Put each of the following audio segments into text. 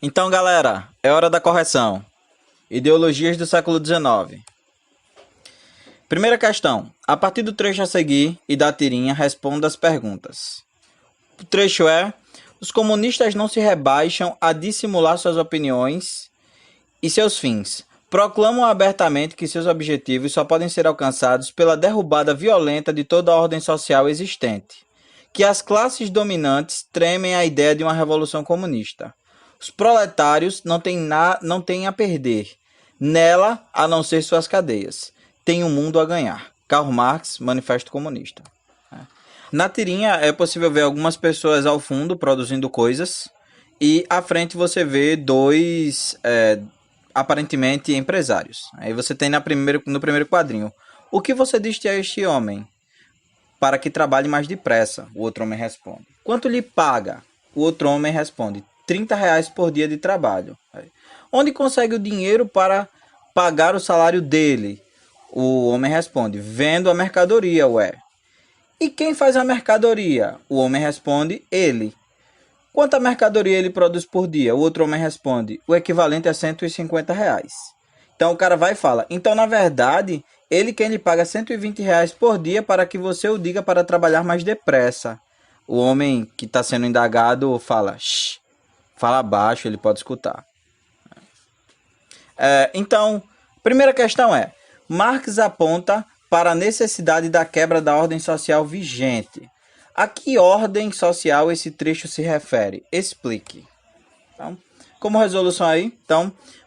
Então, galera, é hora da correção. Ideologias do século XIX. Primeira questão. A partir do trecho a seguir e da tirinha, responda as perguntas. O trecho é: os comunistas não se rebaixam a dissimular suas opiniões e seus fins. Proclamam abertamente que seus objetivos só podem ser alcançados pela derrubada violenta de toda a ordem social existente. Que as classes dominantes tremem à ideia de uma revolução comunista. Os proletários não têm a perder nela a não ser suas cadeias. Tem um mundo a ganhar. Karl Marx, Manifesto Comunista. Na tirinha é possível ver algumas pessoas ao fundo produzindo coisas e à frente você vê dois aparentemente empresários. Aí você tem no primeiro quadrinho: o que você diz a este homem? Para que trabalhe mais depressa, o outro homem responde. Quanto lhe paga? O outro homem responde: R$ 30 por dia de trabalho. Onde consegue o dinheiro para pagar o salário dele? O homem responde: vendo a mercadoria, ué. E quem faz a mercadoria? O homem responde: ele. Quanta mercadoria ele produz por dia? O outro homem responde: o equivalente a R$ 150. Então o cara vai e fala: então na verdade, ele quem lhe paga R$ 120 por dia para que você o diga para trabalhar mais depressa. O homem que está sendo indagado fala: shh, fala baixo, ele pode escutar. Então, primeira questão é: Marx aponta para a necessidade da quebra da ordem social vigente. A que ordem social esse trecho se refere? Explique. Então, como resolução aí,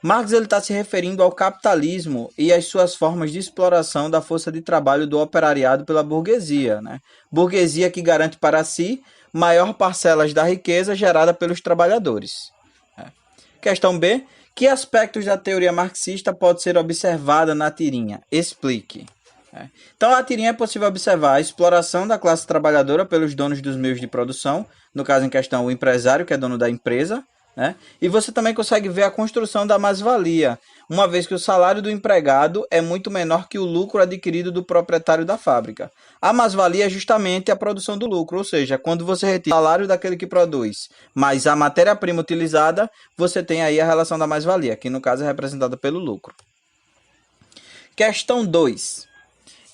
Marx está se referindo ao capitalismo e às suas formas de exploração da força de trabalho do operariado pela burguesia, né? Burguesia que garante para si maior parcelas da riqueza gerada pelos trabalhadores. Questão B. Que aspectos da teoria marxista pode ser observada na tirinha? Explique. Então, a tirinha é possível observar a exploração da classe trabalhadora pelos donos dos meios de produção, no caso em questão o empresário, que é dono da empresa, né? E você também consegue ver a construção da mais-valia, uma vez que o salário do empregado é muito menor que o lucro adquirido do proprietário da fábrica. A mais-valia é justamente a produção do lucro, ou seja, quando você retira o salário daquele que produz, mais a matéria-prima utilizada, você tem aí a relação da mais-valia, que no caso é representada pelo lucro. Questão 2.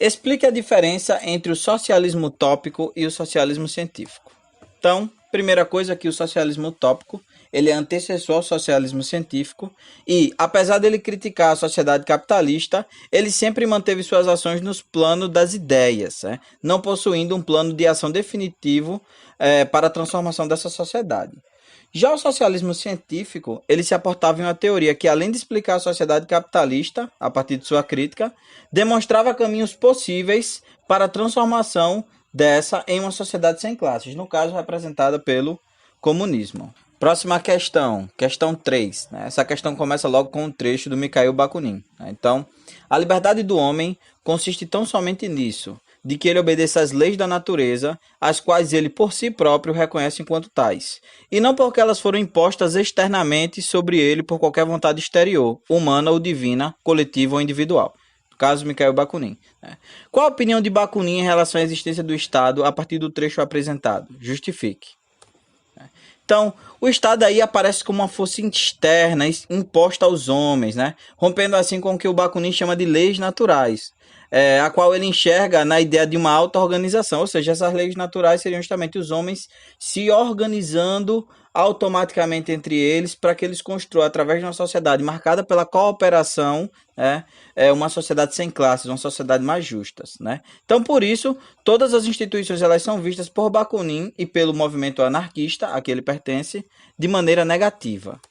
Explique a diferença entre o socialismo utópico e o socialismo científico. Então, primeira coisa que o socialismo utópico, ele é antecessor ao socialismo científico e, apesar dele criticar a sociedade capitalista, ele sempre manteve suas ações nos planos das ideias, não possuindo um plano de ação definitivo para a transformação dessa sociedade. Já o socialismo científico, ele se aportava em uma teoria que, além de explicar a sociedade capitalista, a partir de sua crítica, demonstrava caminhos possíveis para a transformação dessa em uma sociedade sem classes, no caso representada pelo comunismo. Próxima questão, questão 3. Essa questão começa logo com um trecho do Mikhail Bakunin. Então, a liberdade do homem consiste tão somente nisso, de que ele obedeça às leis da natureza, as quais ele por si próprio reconhece enquanto tais, e não porque elas foram impostas externamente sobre ele por qualquer vontade exterior, humana ou divina, coletiva ou individual. No caso, Mikhail Bakunin. Qual a opinião de Bakunin em relação à existência do Estado a partir do trecho apresentado? Justifique. Então, o Estado aí aparece como uma força externa imposta aos homens, rompendo assim com o que o Bakunin chama de leis naturais, a qual ele enxerga na ideia de uma auto-organização, ou seja, essas leis naturais seriam justamente os homens se organizando automaticamente entre eles para que eles construam, através de uma sociedade marcada pela cooperação, uma sociedade sem classes, uma sociedade mais justa. Então, por isso, todas as instituições elas são vistas por Bakunin e pelo movimento anarquista a que ele pertence de maneira negativa.